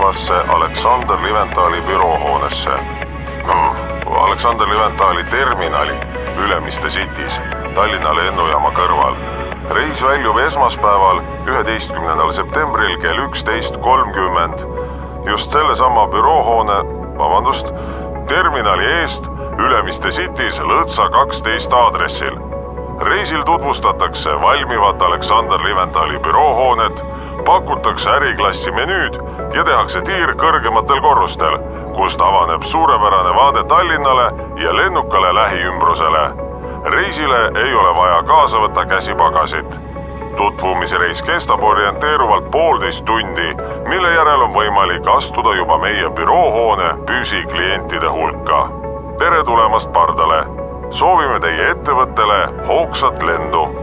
juhtivasse Alexander Liventali büroohoonesse. Alexander Liventali terminali Ülemiste City's Tallinna lennujaama kõrval. Reis väljub esmaspäeval 11. septembril kell 11:30 just sellesama terminali eest Ülemiste City's Lõõtsa 12 aadressil. Reisil tutvustatakse valmivat Alexander Liventali büroohoonet, pakutakse äriklassi menüüd ja tehakse tiir kõrgematel korrustel, kust avaneb suurepärane vaade Tallinnale ja lennukale lähiümbrusele. Reisile ei ole vaja kaasa võtta käsipagasit. Tutvumisreis kestab orienteeruvalt 1,5 tundi, mille järel on võimalik astuda juba meie büroohoone püsiklientide hulka. Tere tulemast pardale! Soovime teie ettevõttele hoogsat lendu!